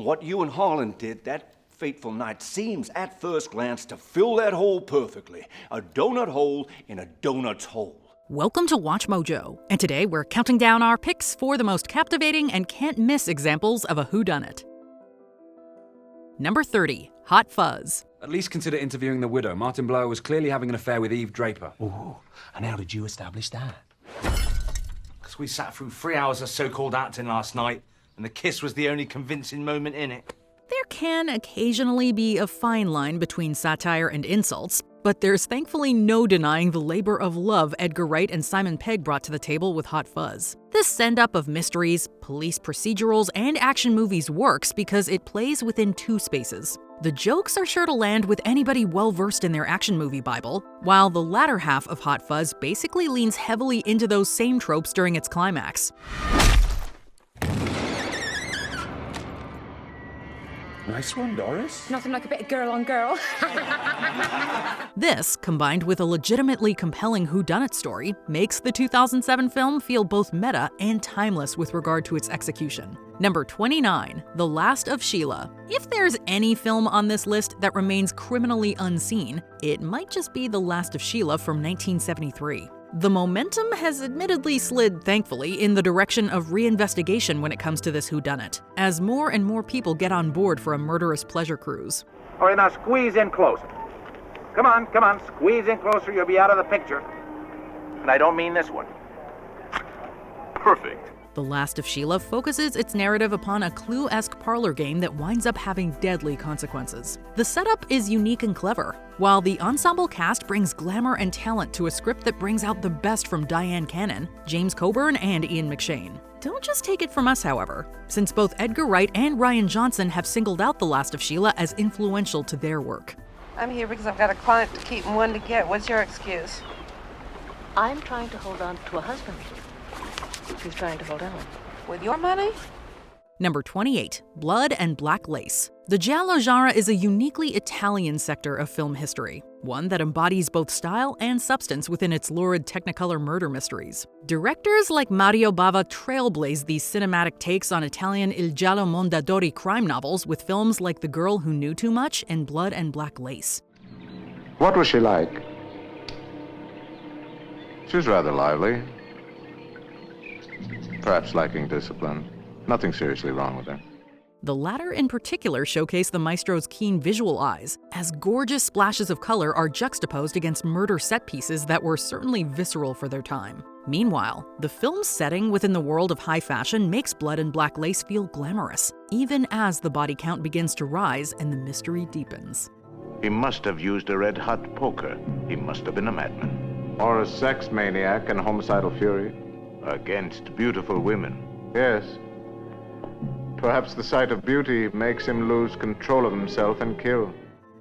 what you and Harlan did that fateful night seems, at first glance, to fill that hole perfectly. A donut hole in a donut's hole. Welcome to Watch Mojo, and today we're counting down our picks for the most captivating and can't-miss examples of a whodunit. Number 30, Hot Fuzz. At least consider interviewing the widow. Martin Blower was clearly having an affair with Eve Draper. Ooh, and how did you establish that? Because we sat through 3 hours of so-called acting last night, and the kiss was the only convincing moment in it. There can occasionally be a fine line between satire and insults, but there's thankfully no denying the labor of love Edgar Wright and Simon Pegg brought to the table with Hot Fuzz. This send-up of mysteries, police procedurals, and action movies works because it plays within two spaces. The jokes are sure to land with anybody well-versed in their action movie Bible, while the latter half of Hot Fuzz basically leans heavily into those same tropes during its climax. Nice one, Doris. Nothing like a bit of girl on girl. This, combined with a legitimately compelling whodunit story, makes the 2007 film feel both meta and timeless with regard to its execution. Number 29, The Last of Sheila. If there's any film on this list that remains criminally unseen, it might just be The Last of Sheila from 1973. The momentum has admittedly slid, thankfully, in the direction of reinvestigation when it comes to this whodunit, as more and more people get on board for a murderous pleasure cruise. All right, now squeeze in closer. Come on, squeeze in closer, you'll be out of the picture. And I don't mean this one. Perfect. The Last of Sheila focuses its narrative upon a Clue-esque parlor game that winds up having deadly consequences. The setup is unique and clever, while the ensemble cast brings glamour and talent to a script that brings out the best from Diane Cannon, James Coburn, and Ian McShane. Don't just take it from us, however, since both Edgar Wright and Rian Johnson have singled out The Last of Sheila as influential to their work. I'm here because I've got a client to keep and one to get. What's your excuse? I'm trying to hold on to a husband who's trying to hold on. With your money? Number 28, Blood and Black Lace. The giallo genre is a uniquely Italian sector of film history, one that embodies both style and substance within its lurid Technicolor murder mysteries. Directors like Mario Bava trailblazed these cinematic takes on Italian Il Giallo Mondadori crime novels with films like The Girl Who Knew Too Much and Blood and Black Lace. What was she like? She was rather lively. Perhaps lacking discipline. Nothing seriously wrong with her. The latter in particular showcase the maestro's keen visual eyes, as gorgeous splashes of color are juxtaposed against murder set pieces that were certainly visceral for their time. Meanwhile, the film's setting within the world of high fashion makes Blood and Black Lace feel glamorous, even as the body count begins to rise and the mystery deepens. He must have used a red-hot poker. He must have been a madman. Or a sex maniac and homicidal fury. Against beautiful women. Yes. Perhaps the sight of beauty makes him lose control of himself and kill.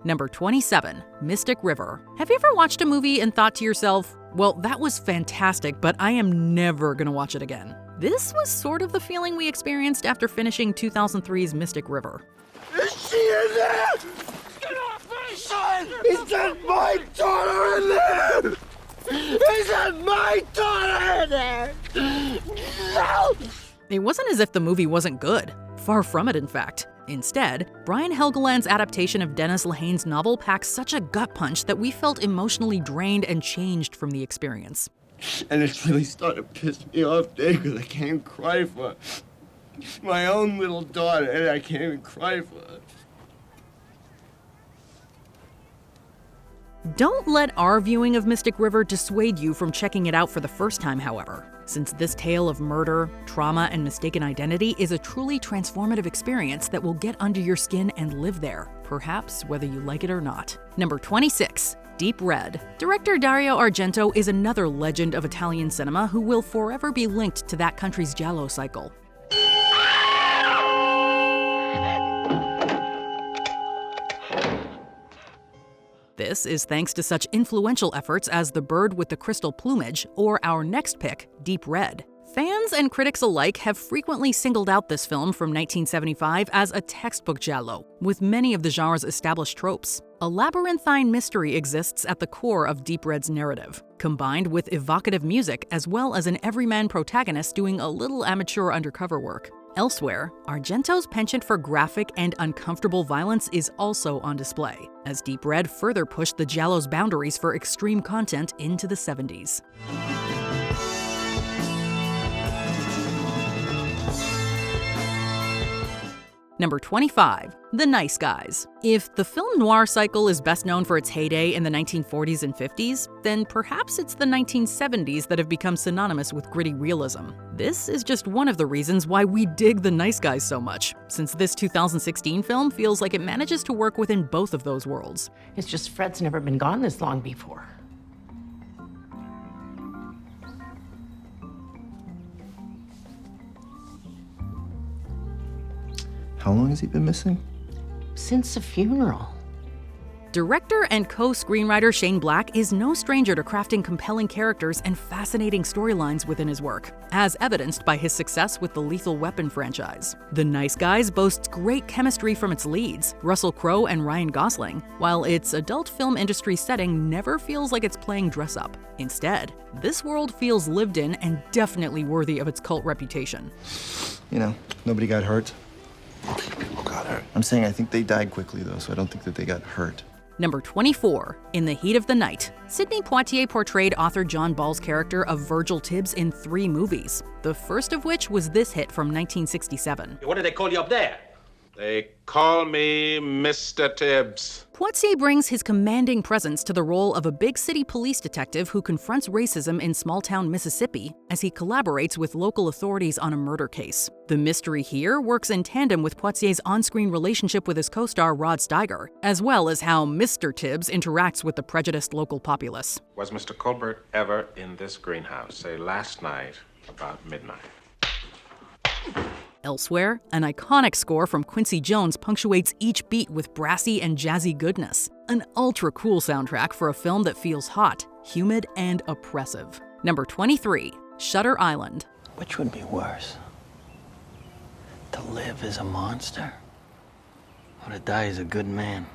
Number 27, Mystic River. Have you ever watched a movie and thought to yourself, well, that was fantastic, but I am never gonna watch it again? This was sort of the feeling we experienced after finishing 2003's Mystic River. Is she in there? Get off me, son! Is that my daughter in there? Is that my daughter in there? No! It wasn't as if the movie wasn't good. Far from it, in fact. Instead, Brian Helgeland's adaptation of Dennis Lehane's novel packs such a gut punch that we felt emotionally drained and changed from the experience. And it's really starting to piss me off, Dave, because I can't even cry for my own little daughter, and I can't even cry for her. Don't let our viewing of Mystic River dissuade you from checking it out for the first time, however, since this tale of murder, trauma, and mistaken identity is a truly transformative experience that will get under your skin and live there, perhaps whether you like it or not. Number 26, Deep Red. Director Dario Argento is another legend of Italian cinema who will forever be linked to that country's giallo cycle. This is thanks to such influential efforts as The Bird with the Crystal Plumage or our next pick, Deep Red. Fans and critics alike have frequently singled out this film from 1975 as a textbook giallo, with many of the genre's established tropes. A labyrinthine mystery exists at the core of Deep Red's narrative, combined with evocative music as well as an everyman protagonist doing a little amateur undercover work. Elsewhere, Argento's penchant for graphic and uncomfortable violence is also on display, as Deep Red further pushed the giallo's boundaries for extreme content into the 70s. Number 25, The Nice Guys. If the film noir cycle is best known for its heyday in the 1940s and 50s, then perhaps it's the 1970s that have become synonymous with gritty realism. This is just one of the reasons why we dig The Nice Guys so much, since this 2016 film feels like it manages to work within both of those worlds. It's just Fred's never been gone this long before. How long has he been missing? Since the funeral. Director and co-screenwriter Shane Black is no stranger to crafting compelling characters and fascinating storylines within his work, as evidenced by his success with the Lethal Weapon franchise. The Nice Guys boasts great chemistry from its leads, Russell Crowe and Ryan Gosling, while its adult film industry setting never feels like it's playing dress-up. Instead, this world feels lived in and definitely worthy of its cult reputation. You know, nobody got hurt. People got hurt. I'm saying I think they died quickly, though, so I don't think that they got hurt. Number 24, In the Heat of the Night. Sidney Poitier portrayed author John Ball's character of Virgil Tibbs in 3 movies, the first of which was this hit from 1967. What do they call you up there? They call me Mr. Tibbs. Poitier brings his commanding presence to the role of a big city police detective who confronts racism in small-town Mississippi as he collaborates with local authorities on a murder case. The mystery here works in tandem with Poitier's on-screen relationship with his co-star Rod Steiger, as well as how Mr. Tibbs interacts with the prejudiced local populace. Was Mr. Colbert ever in this greenhouse, say last night about midnight? Elsewhere, an iconic score from Quincy Jones punctuates each beat with brassy and jazzy goodness. An ultra-cool soundtrack for a film that feels hot, humid, and oppressive. Number 23, Shutter Island. Which would be worse? To live as a monster? Or to die as a good man?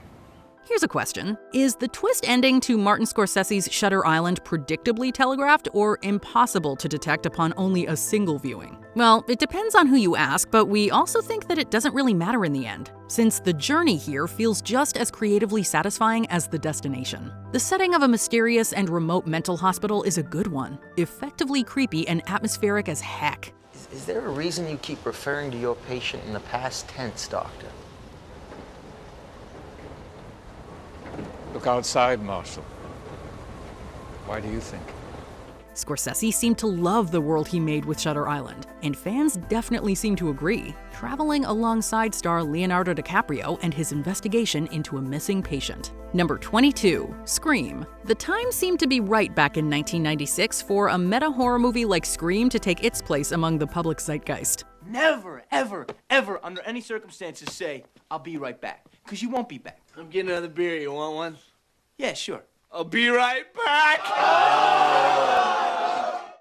Here's a question. Is the twist ending to Martin Scorsese's Shutter Island predictably telegraphed or impossible to detect upon only a single viewing? Well, it depends on who you ask, but we also think that it doesn't really matter in the end, since the journey here feels just as creatively satisfying as the destination. The setting of a mysterious and remote mental hospital is a good one, effectively creepy and atmospheric as heck. Is there a reason you keep referring to your patient in the past tense, Doctor? Look outside, Marshal. Why do you think? Scorsese seemed to love the world he made with Shutter Island, and fans definitely seem to agree, traveling alongside star Leonardo DiCaprio and his investigation into a missing patient. Number 22, Scream. The time seemed to be right back in 1996 for a meta-horror movie like Scream to take its place among the public zeitgeist. Never, ever, ever, under any circumstances say, I'll be right back. Because you won't be back. I'm getting another beer. You want one? Yeah, sure. I'll be right back!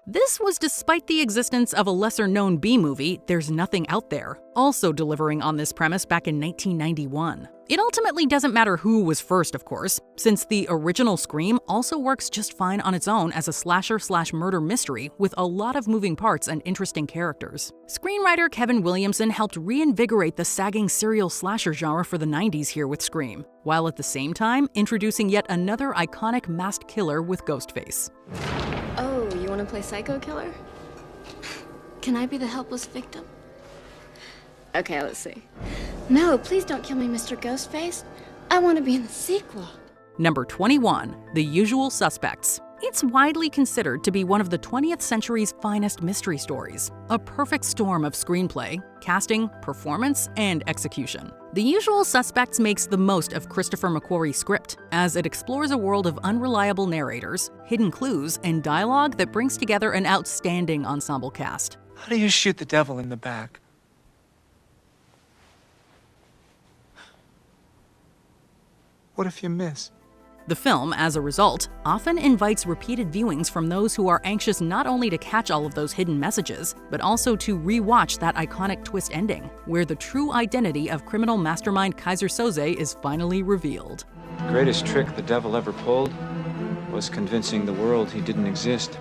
This was despite the existence of a lesser-known B-movie, There's Nothing Out There, also delivering on this premise back in 1991. It ultimately doesn't matter who was first, of course, since the original Scream also works just fine on its own as a slasher/murder mystery with a lot of moving parts and interesting characters. Screenwriter Kevin Williamson helped reinvigorate the sagging serial slasher genre for the 90s here with Scream, while at the same time introducing yet another iconic masked killer with Ghostface. Oh, you want to play psycho killer? Can I be the helpless victim? Okay, let's see. No, please don't kill me, Mr. Ghostface. I want to be in the sequel. Number 21, The Usual Suspects. It's widely considered to be one of the 20th century's finest mystery stories, a perfect storm of screenplay, casting, performance, and execution. The Usual Suspects makes the most of Christopher McQuarrie's script, as it explores a world of unreliable narrators, hidden clues, and dialogue that brings together an outstanding ensemble cast. How do you shoot the devil in the back? What if you miss? The film, as a result, often invites repeated viewings from those who are anxious not only to catch all of those hidden messages, but also to re-watch that iconic twist ending, where the true identity of criminal mastermind Kaiser Soze is finally revealed. The greatest trick the devil ever pulled was convincing the world he didn't exist.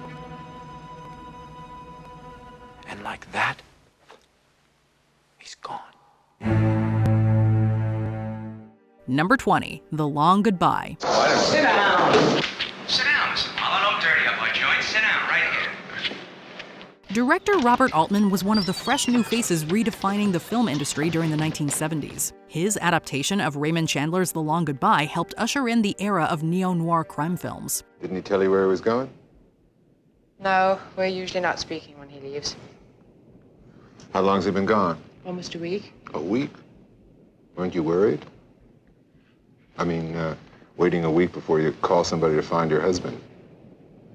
And like that, Number 20, The Long Goodbye. Sit down! Sit down, Mr. Marlowe. Don't dirty up my joint. Sit down, right here. Director Robert Altman was one of the fresh new faces redefining the film industry during the 1970s. His adaptation of Raymond Chandler's The Long Goodbye helped usher in the era of neo-noir crime films. Didn't he tell you where he was going? No, we're usually not speaking when he leaves. How long's he been gone? Almost a week. A week? Weren't you worried? I mean, waiting a week before you call somebody to find your husband.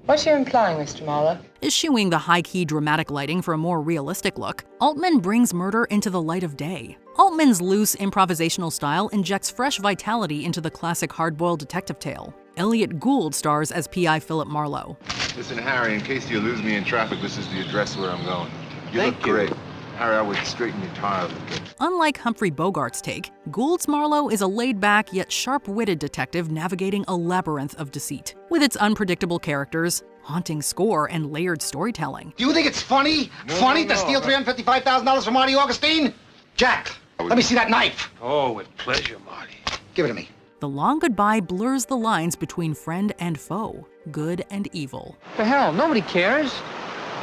What's you implying, Mr. Marlowe? Eschewing the high-key dramatic lighting for a more realistic look, Altman brings murder into the light of day. Altman's loose, improvisational style injects fresh vitality into the classic hard-boiled detective tale. Elliot Gould stars as P.I. Philip Marlowe. Listen, Harry, in case you lose me in traffic, this is the address where I'm going. You look great. Harry, I would straighten your tires a bit. Unlike Humphrey Bogart's take, Gould's Marlowe is a laid-back yet sharp-witted detective navigating a labyrinth of deceit. With its unpredictable characters, haunting score, and layered storytelling. Do you think it's funny? To steal $355,000 from Marty Augustine? Jack, let me see that knife. Oh, with pleasure, Marty. Give it to me. The Long Goodbye blurs the lines between friend and foe, good and evil. The hell, nobody cares.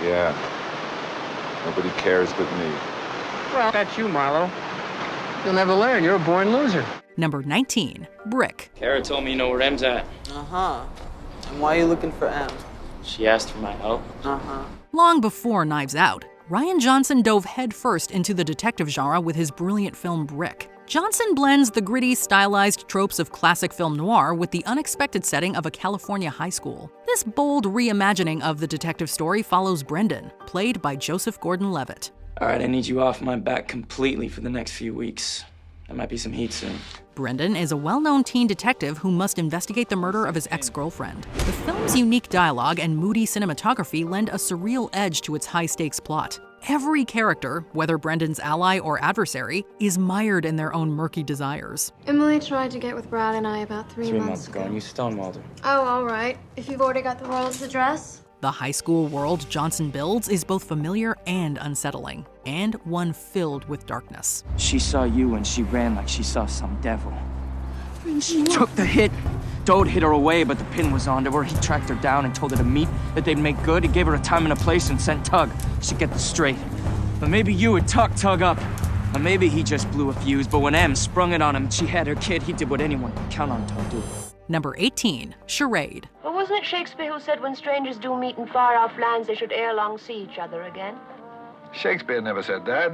Yeah. Nobody cares but me. Well, that's you, Marlowe. You'll never learn. You're a born loser. Number 19, Brick. Kara told me you know where M's at. Uh-huh. And why are you looking for M? She asked for my help. Uh-huh. Long before Knives Out, Rian Johnson dove headfirst into the detective genre with his brilliant film Brick. Johnson blends the gritty, stylized tropes of classic film noir with the unexpected setting of a California high school. This bold reimagining of the detective story follows Brendan, played by Joseph Gordon-Levitt. All right, I need you off my back completely for the next few weeks. There might be some heat soon. Brendan is a well-known teen detective who must investigate the murder of his ex-girlfriend. The film's unique dialogue and moody cinematography lend a surreal edge to its high-stakes plot. Every character, whether Brendan's ally or adversary, is mired in their own murky desires. Emily tried to get with Brad and I about 3 months ago, and you stonewalled her. Oh, all right. If you've already got the world's address. The high school world Johnson builds is both familiar and unsettling, and one filled with darkness. She saw you and she ran like she saw some devil. She took the hit. Dode hit her away, but the pin was onto her. He tracked her down and told her to meet, that they'd make good. He gave her a time and a place and sent Tug. She'd get this straight. But maybe you would tuck Tug up. Or maybe he just blew a fuse, but when Em sprung it on him and she had her kid, he did what anyone could count on Tug do. Number 18, Charade. Well, wasn't it Shakespeare who said when strangers do meet in far-off lands, they should ere long see each other again? Shakespeare never said that.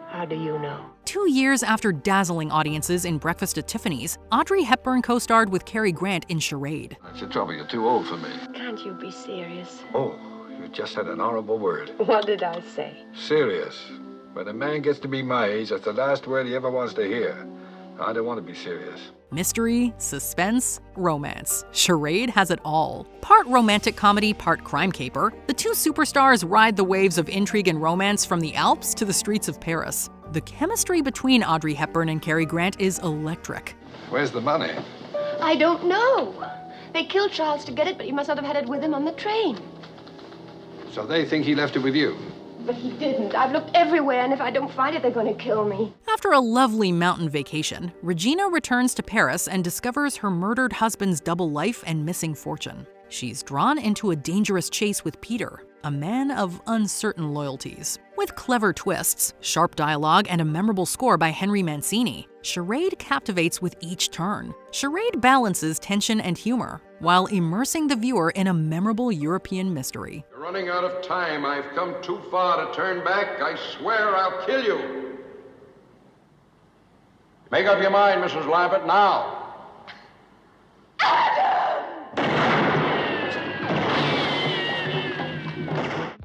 How do you know? 2 years after dazzling audiences in Breakfast at Tiffany's, Audrey Hepburn co-starred with Cary Grant in Charade. That's the trouble, you're too old for me. Can't you be serious? Oh, you just said an horrible word. What did I say? Serious. When a man gets to be my age, that's the last word he ever wants to hear. I don't want to be serious. Mystery, suspense, romance. Charade has it all. Part romantic comedy, part crime caper, the two superstars ride the waves of intrigue and romance from the Alps to the streets of Paris. The chemistry between Audrey Hepburn and Cary Grant is electric. Where's the money? I don't know. They killed Charles to get it, but he must not have had it with him on the train. So they think he left it with you? But he didn't. I've looked everywhere, and if I don't find it, they're going to kill me. After a lovely mountain vacation, Regina returns to Paris and discovers her murdered husband's double life and missing fortune. She's drawn into a dangerous chase with Peter, a man of uncertain loyalties. With clever twists, sharp dialogue, and a memorable score by Henry Mancini, Charade captivates with each turn. Charade balances tension and humor, while immersing the viewer in a memorable European mystery. You're running out of time. I've come too far to turn back. I swear I'll kill you. Make up your mind, Mrs. Lambert, now.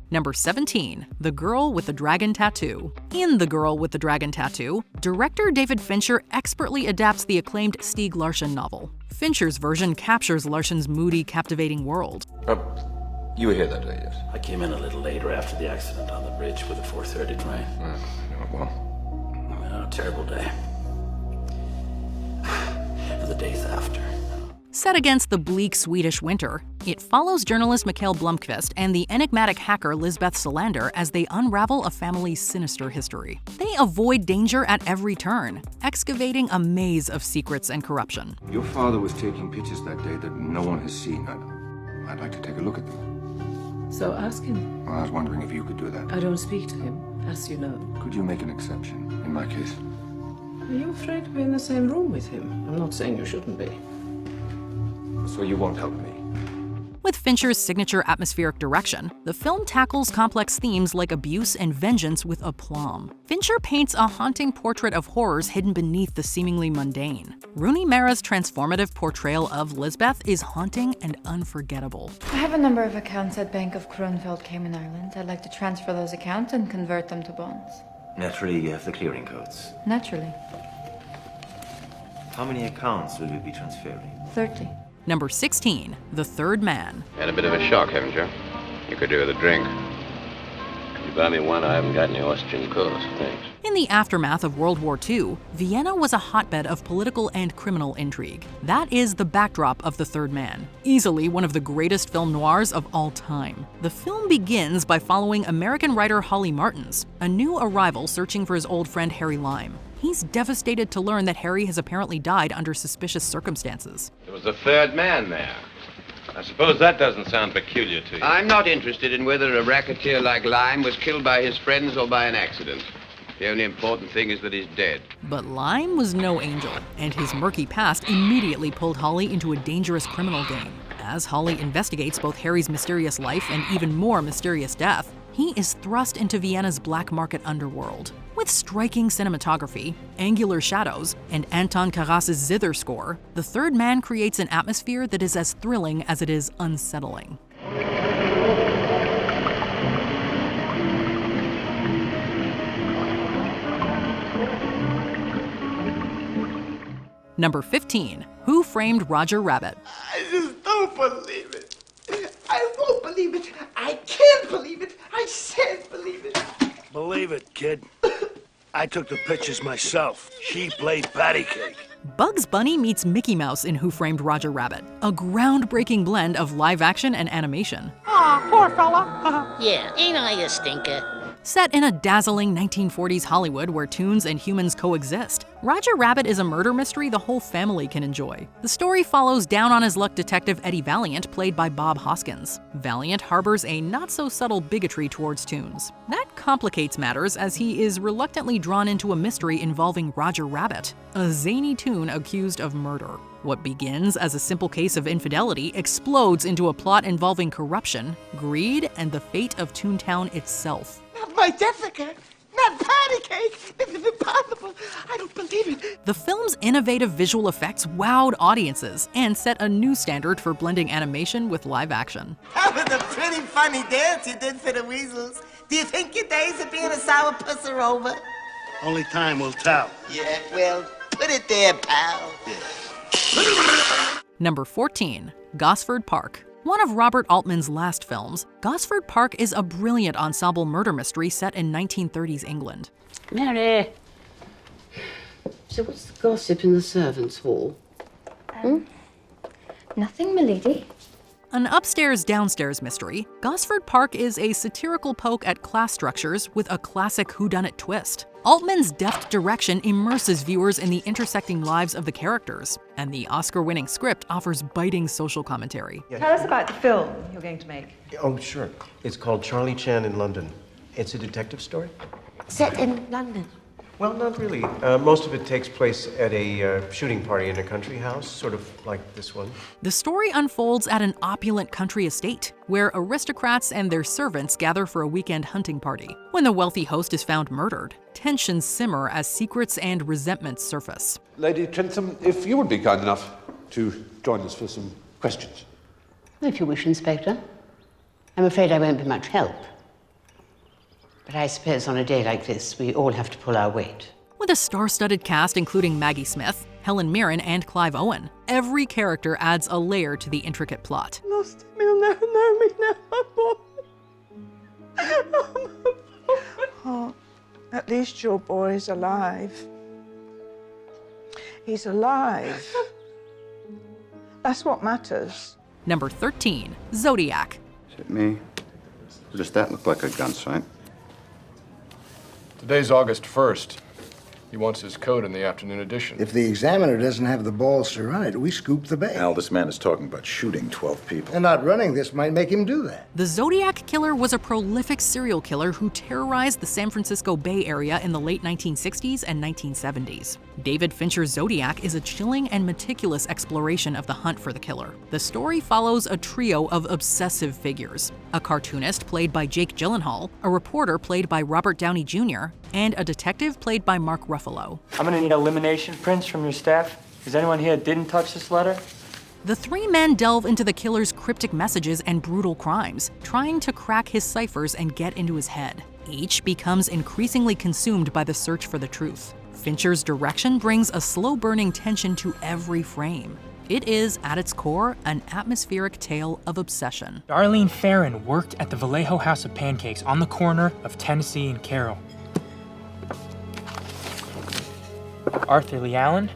Number 17, The Girl with the Dragon Tattoo. In The Girl with the Dragon Tattoo, director David Fincher expertly adapts the acclaimed Stieg Larsson novel. Fincher's version captures Larsson's moody, captivating world. You were here that day, yes? I came in a little later after the accident on the bridge with a 4:30 train. Well, a terrible day. For the days after. Set against the bleak Swedish winter, It follows journalist Mikhail Blomkvist and the enigmatic hacker Lisbeth Salander as they unravel a family's sinister history. They avoid danger at every turn, excavating a maze of secrets and corruption. Your father was taking pictures that day that no one has seen. I'd like to take a look at them. So ask him. Well, I was wondering if you could do that. I don't speak to him, as you know. Could you make an exception in my case? Are you afraid to be in the same room with him? I'm not saying you shouldn't be. So you won't help me? With Fincher's signature atmospheric direction, the film tackles complex themes like abuse and vengeance with aplomb. Fincher paints a haunting portrait of horrors hidden beneath the seemingly mundane. Rooney Mara's transformative portrayal of Lisbeth is haunting and unforgettable. I have a number of accounts at Bank of Kroonveld, Cayman Islands. I'd like to transfer those accounts and convert them to bonds. Naturally, you have the clearing codes. Naturally. How many accounts will you be transferring? 30. Number 16, The Third Man. Had a bit of a shock, haven't you? You could do with a drink. Could you buy me one? I haven't got any Austrian course, thanks. In the aftermath of World War II, Vienna was a hotbed of political and criminal intrigue. That is the backdrop of The Third Man, easily one of the greatest film noirs of all time. The film begins by following American writer Holly Martins, a new arrival searching for his old friend Harry Lime. He's devastated to learn that Harry has apparently died under suspicious circumstances. There was a third man there. I suppose that doesn't sound peculiar to you. I'm not interested in whether a racketeer like Lime was killed by his friends or by an accident. The only important thing is that he's dead. But Lime was no angel, and his murky past immediately pulled Holly into a dangerous criminal game. As Holly investigates both Harry's mysterious life and even more mysterious death, he is thrust into Vienna's black market underworld. With striking cinematography, angular shadows, and Anton Karas's zither score, The Third Man creates an atmosphere that is as thrilling as it is unsettling. Number 15, Who Framed Roger Rabbit? I just don't believe it. I won't believe it. I can't believe it. I shan't believe it. Believe it, kid. I took the pictures myself. She played patty cake. Bugs Bunny meets Mickey Mouse in Who Framed Roger Rabbit, a groundbreaking blend of live action and animation. Aw, poor fella. Yeah, ain't I a stinker? Set in a dazzling 1940s Hollywood where toons and humans coexist, Roger Rabbit is a murder mystery the whole family can enjoy. The story follows down-on-his-luck detective Eddie Valiant, played by Bob Hoskins. Valiant harbors a not-so-subtle bigotry towards toons. That complicates matters as he is reluctantly drawn into a mystery involving Roger Rabbit, a zany toon accused of murder. What begins as a simple case of infidelity explodes into a plot involving corruption, greed, and the fate of Toontown itself. Not my Jessica. Not patty cake. This is impossible. I don't believe it. The film's innovative visual effects wowed audiences and set a new standard for blending animation with live action. That was a pretty funny dance you did for the weasels. Do you think your days of being a sourpuss are over? Only time will tell. Yeah, well, put it there, pal. Number 14, Gosford Park. One of Robert Altman's last films, Gosford Park is a brilliant ensemble murder mystery set in 1930s England. Mary. So what's the gossip in the servants' hall? Nothing, milady. An upstairs-downstairs mystery, Gosford Park is a satirical poke at class structures with a classic whodunit twist. Altman's deft direction immerses viewers in the intersecting lives of the characters, and the Oscar-winning script offers biting social commentary. Tell us about the film you're going to make. Oh, sure. It's called Charlie Chan in London. It's a detective story. Set in London. Well, not really. Most of it takes place at a shooting party in a country house, sort of like this one. The story unfolds at an opulent country estate, where aristocrats and their servants gather for a weekend hunting party. When the wealthy host is found murdered, tensions simmer as secrets and resentments surface. Lady Trentham, if you would be kind enough to join us for some questions. If you wish, Inspector. I'm afraid I won't be much help. But I suppose on a day like this, we all have to pull our weight. With a star-studded cast including Maggie Smith, Helen Mirren, and Clive Owen, every character adds a layer to the intricate plot. Lost him. He'll never know me now. Oh, at least your boy's alive. He's alive. That's what matters. Number 13, Zodiac. Is it me? Or does that look like a gun sight? Today's August 1st. He wants his coat in the afternoon edition. If the Examiner doesn't have the balls to run it, we scoop the bait. Al, this man is talking about shooting 12 people. And not running this might make him do that. The Zodiac Killer was a prolific serial killer who terrorized the San Francisco Bay Area in the late 1960s and 1970s. David Fincher's Zodiac is a chilling and meticulous exploration of the hunt for the killer. The story follows a trio of obsessive figures: a cartoonist played by Jake Gyllenhaal, a reporter played by Robert Downey Jr., and a detective played by Mark Ruffalo. I'm gonna need elimination prints from your staff. Is anyone here that didn't touch this letter? The three men delve into the killer's cryptic messages and brutal crimes, trying to crack his ciphers and get into his head. Each becomes increasingly consumed by the search for the truth. Fincher's direction brings a slow-burning tension to every frame. It is, at its core, an atmospheric tale of obsession. Darlene Farron worked at the Vallejo House of Pancakes on the corner of Tennessee and Carroll. Arthur Lee Allen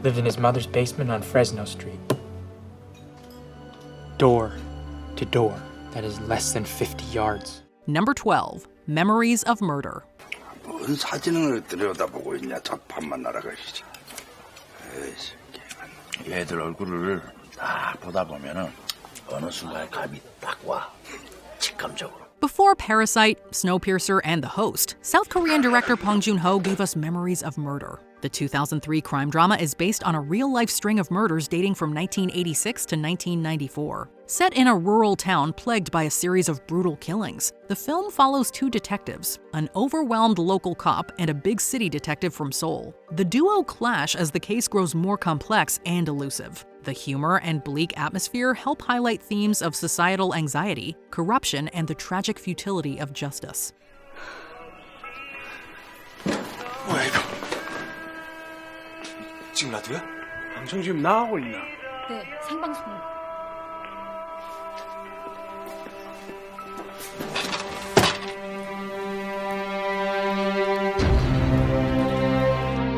lived in his mother's basement on Fresno Street. Door to door, that is less than 50 yards. Number 12, Memories of Murder. 뭔 사진을 들여다보고 있냐, 작품만 날아가시지. 얘들 얼굴을 다 보다 보면은 어느 순간 감이 딱 와, 직감적으로. Before Parasite, Snowpiercer, and The Host, South Korean director Bong Joon-ho gave us Memories of Murder. The 2003 crime drama is based on a real-life string of murders dating from 1986 to 1994. Set in a rural town plagued by a series of brutal killings, the film follows two detectives, an overwhelmed local cop and a big city detective from Seoul. The duo clash as the case grows more complex and elusive. The humor and bleak atmosphere help highlight themes of societal anxiety, corruption, and the tragic futility of justice. 뭐야 이거? 지금 라디오야? 방송 지금 나가고 있나? 네, 생방송.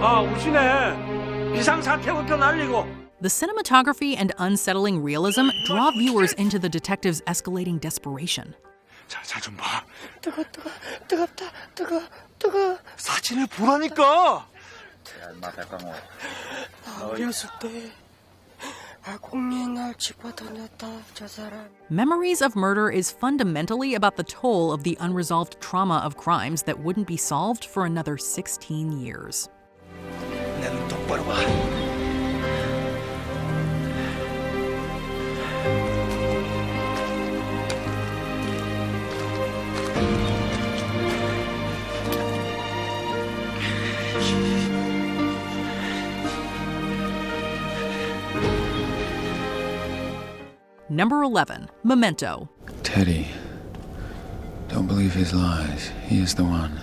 아, 우시네. 비상사태부터 날리고. The cinematography and unsettling realism draw viewers into the detective's escalating desperation. 자 좀 봐. 뜨거. 사진을 보라니까. 나 어렸을 때 공리의 날 집어던졌다, 저 사람. Memories of Murder is fundamentally about the toll of the unresolved trauma of crimes that wouldn't be solved for another 16 years. 내 눈 똑바로 봐. Number 11, Memento. Teddy, don't believe his lies. He is the one.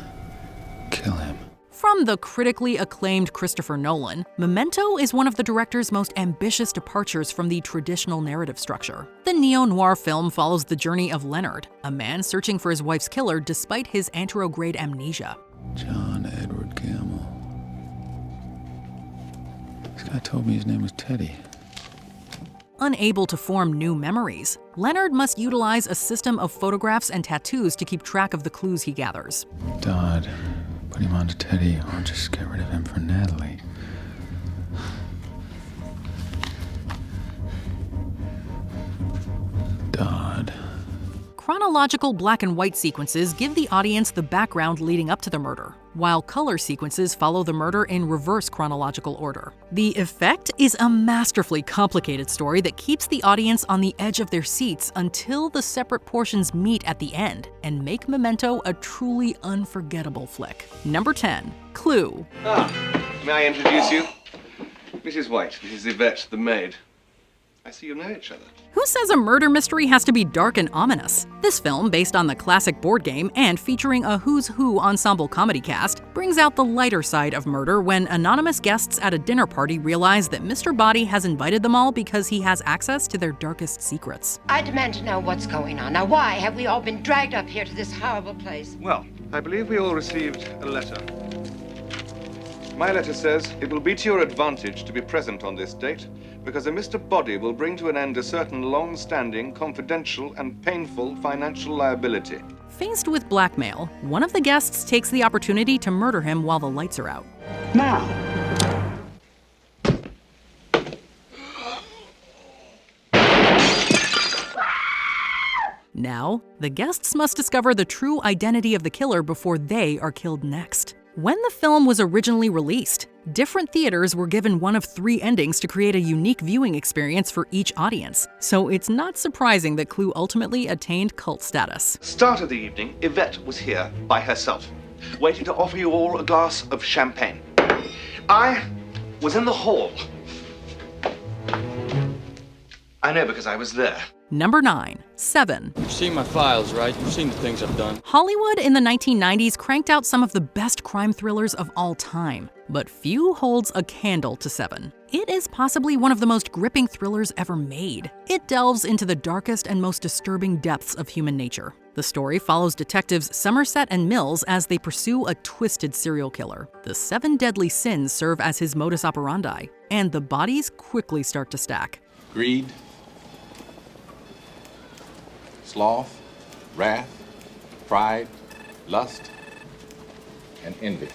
Kill him. From the critically acclaimed Christopher Nolan, Memento is one of the director's most ambitious departures from the traditional narrative structure. The neo-noir film follows the journey of Leonard, a man searching for his wife's killer despite his anterograde amnesia. John Edward Gamble. This guy told me his name was Teddy. Unable to form new memories, Leonard must utilize a system of photographs and tattoos to keep track of the clues he gathers. Dodd, put him onto Teddy or just get rid of him for Natalie. Dodd. Chronological black and white sequences give the audience the background leading up to the murder, while color sequences follow the murder in reverse chronological order. The effect is a masterfully complicated story that keeps the audience on the edge of their seats until the separate portions meet at the end and make Memento a truly unforgettable flick. Number 10, Clue. May I introduce you? Mrs. White, this is Yvette, the maid. I see you know each other. Who says a murder mystery has to be dark and ominous? This film, based on the classic board game and featuring a Who's Who ensemble comedy cast, brings out the lighter side of murder when anonymous guests at a dinner party realize that Mr. Body has invited them all because he has access to their darkest secrets. I demand to know what's going on. Now, why have we all been dragged up here to this horrible place? Well, I believe we all received a letter. My letter says it will be to your advantage to be present on this date because a Mr. Body will bring to an end a certain long-standing, confidential, and painful financial liability. Faced with blackmail, one of the guests takes the opportunity to murder him while the lights are out. Now. Now, the guests must discover the true identity of the killer before they are killed next. When the film was originally released, different theaters were given one of 3 endings to create a unique viewing experience for each audience, so it's not surprising that Clue ultimately attained cult status. Start of the evening, Yvette was here by herself, waiting to offer you all a glass of champagne. I was in the hall. I know because I was there. Number 9. Seven. You've seen my files, right? You've seen the things I've done. Hollywood in the 1990s cranked out some of the best crime thrillers of all time, but few holds a candle to Seven. It is possibly one of the most gripping thrillers ever made. It delves into the darkest and most disturbing depths of human nature. The story follows detectives Somerset and Mills as they pursue a twisted serial killer. The 7 deadly sins serve as his modus operandi, and the bodies quickly start to stack. Greed, sloth, wrath, pride, lust, and envy.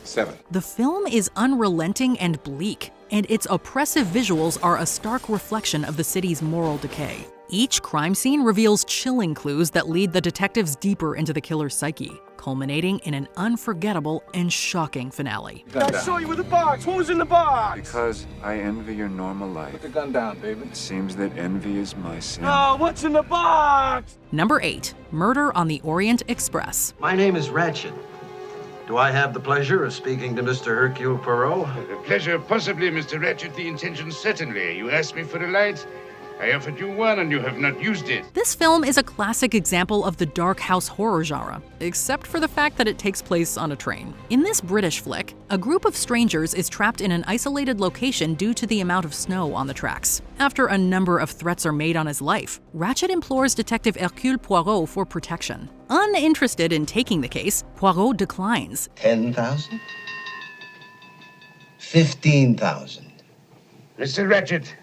7. The film is unrelenting and bleak, and its oppressive visuals are a stark reflection of the city's moral decay. Each crime scene reveals chilling clues that lead the detectives deeper into the killer's psyche, culminating in an unforgettable and shocking finale. I saw you with the box. What was in the box? Because I envy your normal life. Put the gun down, David. It seems that envy is my sin. Oh, what's in the box? Number 8. Murder on the Orient Express. My name is Ratchet. Do I have the pleasure of speaking to Mr. Hercule Poirot? The pleasure, possibly, Mr. Ratchet. The intention, certainly. You asked me for a light. I offered you one, and you have not used it. This film is a classic example of the dark house horror genre, except for the fact that it takes place on a train. In this British flick, a group of strangers is trapped in an isolated location due to the amount of snow on the tracks. After a number of threats are made on his life, Ratchet implores Detective Hercule Poirot for protection. Uninterested in taking the case, Poirot declines. 10,000? 15,000. Mr. Ratchet,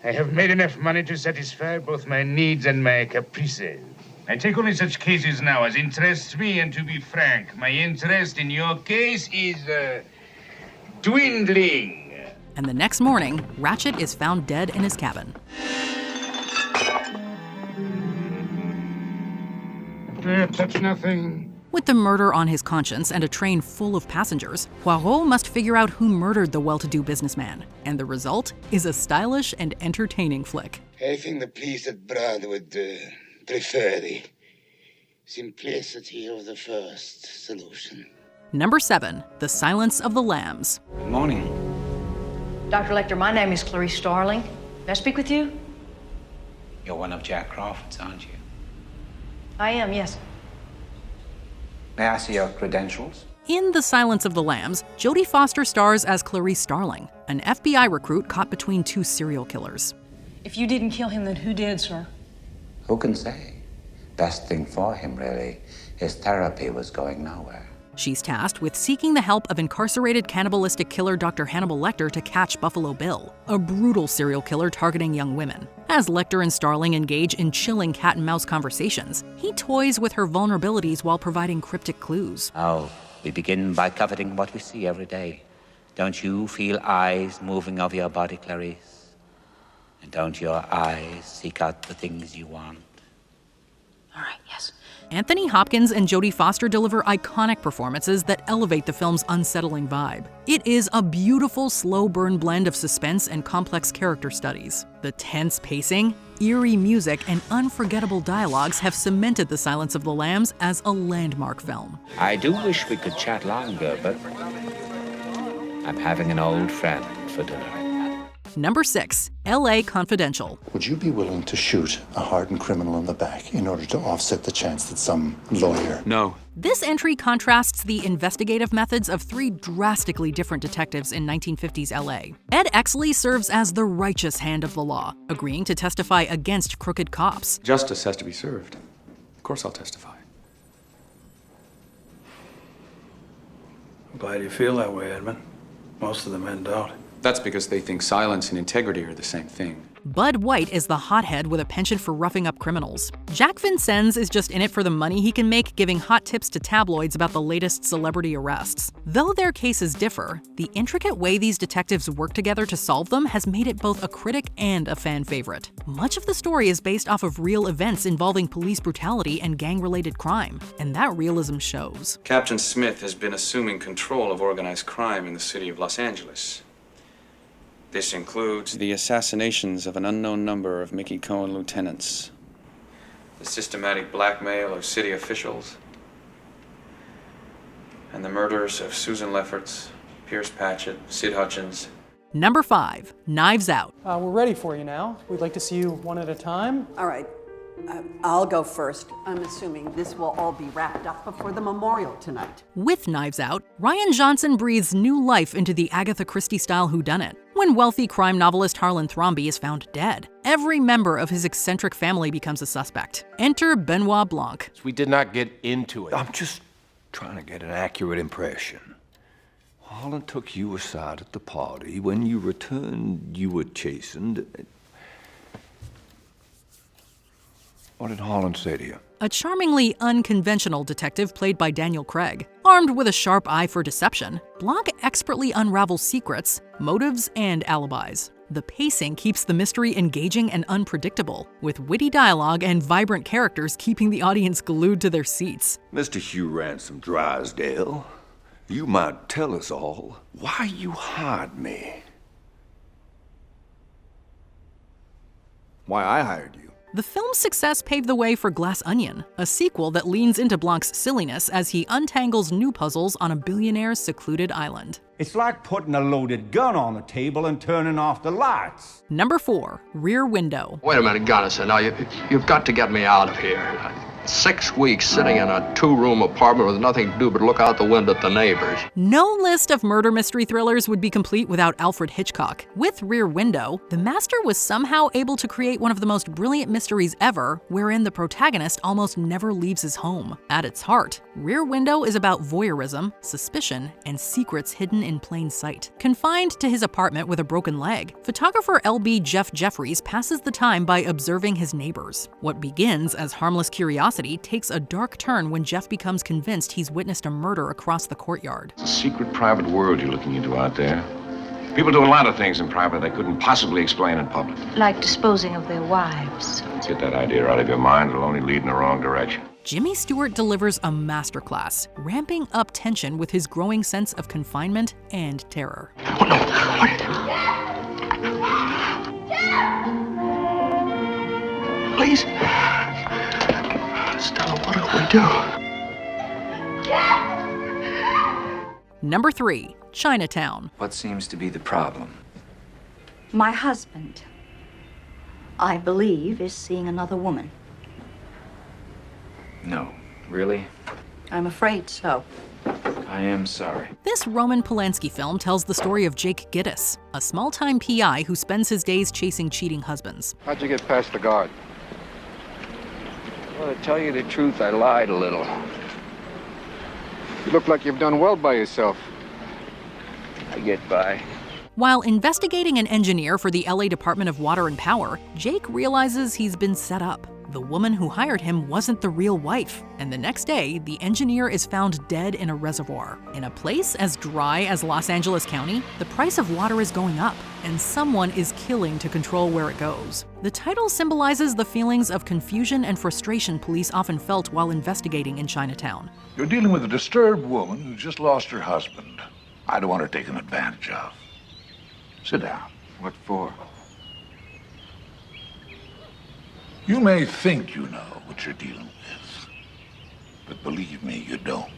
I have made enough money to satisfy both my needs and my caprices. I take only such cases now as interest me, and to be frank, my interest in your case is, dwindling. And the next morning, Ratchet is found dead in his cabin. Touch nothing. With the murder on his conscience and a train full of passengers, Poirot must figure out who murdered the well-to-do businessman. And the result is a stylish and entertaining flick. I think the police at Brad would prefer the simplicity of the first solution. Number 7. The Silence of the Lambs. Good morning. Dr. Lecter, my name is Clarice Starling. May I speak with you? You're one of Jack Crawford's, aren't you? I am, yes. May I see your credentials? In The Silence of the Lambs, Jodie Foster stars as Clarice Starling, an FBI recruit caught between 2 serial killers. If you didn't kill him, then who did, sir? Who can say? Best thing for him, really. His therapy was going nowhere. She's tasked with seeking the help of incarcerated cannibalistic killer Dr. Hannibal Lecter to catch Buffalo Bill, a brutal serial killer targeting young women. As Lecter and Starling engage in chilling cat-and-mouse conversations, he toys with her vulnerabilities while providing cryptic clues. Oh, we begin by coveting what we see every day. Don't you feel eyes moving over your body, Clarice? And don't your eyes seek out the things you want? All right, yes. Anthony Hopkins and Jodie Foster deliver iconic performances that elevate the film's unsettling vibe. It is a beautiful, slow-burn blend of suspense and complex character studies. The tense pacing, eerie music, and unforgettable dialogues have cemented The Silence of the Lambs as a landmark film. I do wish we could chat longer, but I'm having an old friend for dinner. Number 6. L.A. Confidential. Would you be willing to shoot a hardened criminal in the back in order to offset the chance that some lawyer... No. This entry contrasts the investigative methods of 3 drastically different detectives in 1950s L.A. Ed Exley serves as the righteous hand of the law, agreeing to testify against crooked cops. Justice has to be served. Of course I'll testify. I'm glad you feel that way, Edmund. Most of the men don't. That's because they think silence and integrity are the same thing. Bud White is the hothead with a penchant for roughing up criminals. Jack Vincennes is just in it for the money he can make giving hot tips to tabloids about the latest celebrity arrests. Though their cases differ, the intricate way these detectives work together to solve them has made it both a critic and a fan favorite. Much of the story is based off of real events involving police brutality and gang-related crime, and that realism shows. Captain Smith has been assuming control of organized crime in the city of Los Angeles. This includes the assassinations of an unknown number of Mickey Cohen lieutenants, the systematic blackmail of city officials, and the murders of Susan Lefferts, Pierce Patchett, Sid Hutchins. Number 5, Knives Out. We're ready for you now. We'd like to see you one at a time. All right. I'll go first. I'm assuming this will all be wrapped up before the memorial tonight. With Knives Out, Rian Johnson breathes new life into the Agatha Christie-style whodunit. When wealthy crime novelist Harlan Thrombey is found dead, every member of his eccentric family becomes a suspect. Enter Benoit Blanc. We did not get into it. I'm just trying to get an accurate impression. Harlan took you aside at the party. When you returned, you were chastened. What did Harlan say to you? A charmingly unconventional detective played by Daniel Craig. Armed with a sharp eye for deception, Blanc expertly unravels secrets, motives, and alibis. The pacing keeps the mystery engaging and unpredictable, with witty dialogue and vibrant characters keeping the audience glued to their seats. Mr. Hugh Ransom Drysdale, you might tell us all why you hired me. Why I hired you. The film's success paved the way for Glass Onion, a sequel that leans into Blanc's silliness as he untangles new puzzles on a billionaire's secluded island. It's like putting a loaded gun on the table and turning off the lights. Number 4, Rear Window. Wait a minute, Gunnison. Now, you've got to get me out of here. 6 weeks sitting in a 2-room apartment with nothing to do but look out the window at the neighbors. No list of murder mystery thrillers would be complete without Alfred Hitchcock. With Rear Window, the master was somehow able to create one of the most brilliant mysteries ever, wherein the protagonist almost never leaves his home. At its heart, Rear Window is about voyeurism, suspicion, and secrets hidden in plain sight. Confined to his apartment with a broken leg, photographer L.B. Jeff Jeffries passes the time by observing his neighbors. What begins as harmless curiosity takes a dark turn when Jeff becomes convinced he's witnessed a murder across the courtyard. It's a secret private world you're looking into out there. People do a lot of things in private they couldn't possibly explain in public. Like disposing of their wives. Get that idea out of your mind, it'll only lead in the wrong direction. Jimmy Stewart delivers a masterclass, ramping up tension with his growing sense of confinement and terror. Oh, no. Please. Stella, what do we do? Number 3, Chinatown. What seems to be the problem? My husband, I believe, is seeing another woman. No. Really? I'm afraid so. I am sorry. This Roman Polanski film tells the story of Jake Gittes, a small-time PI who spends his days chasing cheating husbands. How'd you get past the guard? Well, to tell you the truth, I lied a little. You look like you've done well by yourself. I get by. While investigating an engineer for the LA Department of Water and Power, Jake realizes he's been set up. The woman who hired him wasn't the real wife, and the next day, the engineer is found dead in a reservoir. In a place as dry as Los Angeles County, the price of water is going up, and someone is killing to control where it goes. The title symbolizes the feelings of confusion and frustration police often felt while investigating in Chinatown. You're dealing with a disturbed woman who just lost her husband. I don't want her taken advantage of. Sit down. What for? You may think you know what you're dealing with, but believe me, you don't.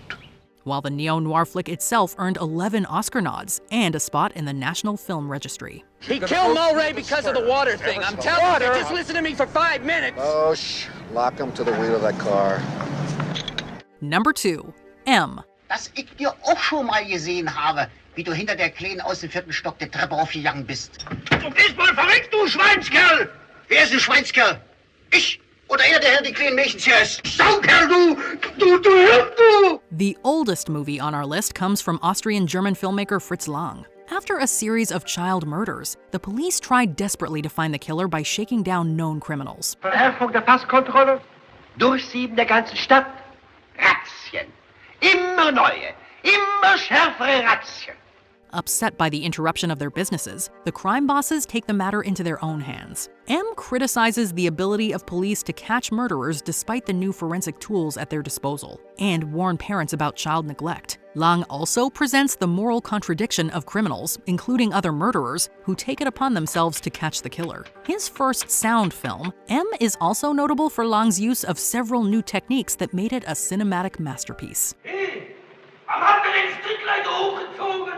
While the neo-noir flick itself earned 11 Oscar nods and a spot in the National Film Registry. He killed Mulray because of the water thing. I'm telling you, just listen to me for 5 minutes. Oh, lock him to the wheel of that car. Number 2, M. Dass ich dir auch schon mal gesehen habe, wie du hinter der Kleinen aus dem 4. Stock der Treppe aufgegangen bist. Du bist mal verrückt, du Schweinskerl! Wer ist ein Schweinskerl? Ich? Oder der Herr die kleinen Mädchen zuerst. Saukerl, du! The oldest movie on our list comes from Austrian-German filmmaker Fritz Lang. After a series of child murders, the police tried desperately to find the killer by shaking down known criminals. Verärgerung der Passkontrolle. Durchsieben der ganzen Stadt. Razzien. Immer neue, immer schärfere Razzien. Upset by the interruption of their businesses, the crime bosses take the matter into their own hands. M criticizes the ability of police to catch murderers despite the new forensic tools at their disposal, and warn parents about child neglect. Lang also presents the moral contradiction of criminals, including other murderers, who take it upon themselves to catch the killer. His first sound film, M is also notable for Lang's use of several new techniques that made it a cinematic masterpiece. Hey, warum habt ihr den Strickleiter hochgezogen?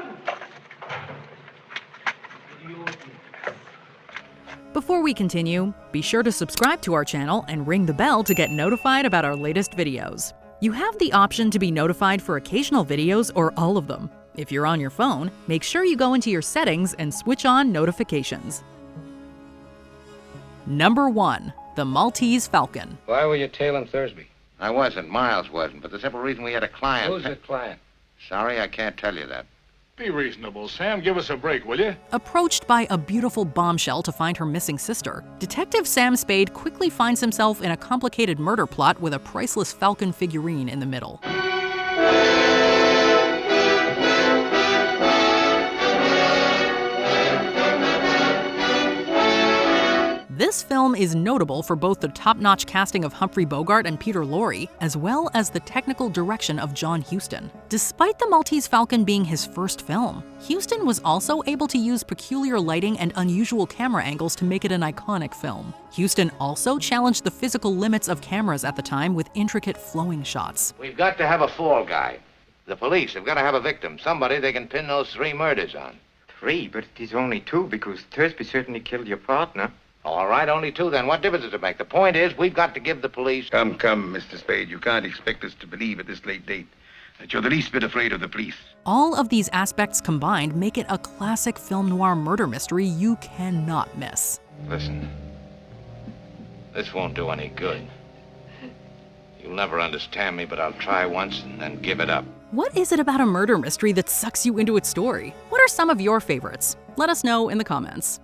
Before we continue, be sure to subscribe to our channel and ring the bell to get notified about our latest videos. You have the option to be notified for occasional videos or all of them. If you're on your phone, make sure you go into your settings and switch on notifications. Number 1. The Maltese Falcon. Why were you tailing Thursby? I wasn't. Miles wasn't. But the simple reason we had a client. Who's the client? Sorry, I can't tell you that. Be reasonable, Sam. Give us a break, will you? Approached by a beautiful bombshell to find her missing sister, Detective Sam Spade quickly finds himself in a complicated murder plot with a priceless Falcon figurine in the middle. This film is notable for both the top-notch casting of Humphrey Bogart and Peter Lorre, as well as the technical direction of John Huston. Despite The Maltese Falcon being his first film, Huston was also able to use peculiar lighting and unusual camera angles to make it an iconic film. Huston also challenged the physical limits of cameras at the time with intricate flowing shots. We've got to have a fall guy. The police have got to have a victim. Somebody they can pin those 3 murders on. 3, but it is only 2 because Thursby certainly killed your partner. All right, only 2 then. What difference does it make? The point is, we've got to give the police... Come, Mr. Spade. You can't expect us to believe at this late date that you're the least bit afraid of the police. All of these aspects combined make it a classic film noir murder mystery you cannot miss. Listen, this won't do any good. You'll never understand me, but I'll try once and then give it up. What is it about a murder mystery that sucks you into its story? What are some of your favorites? Let us know in the comments.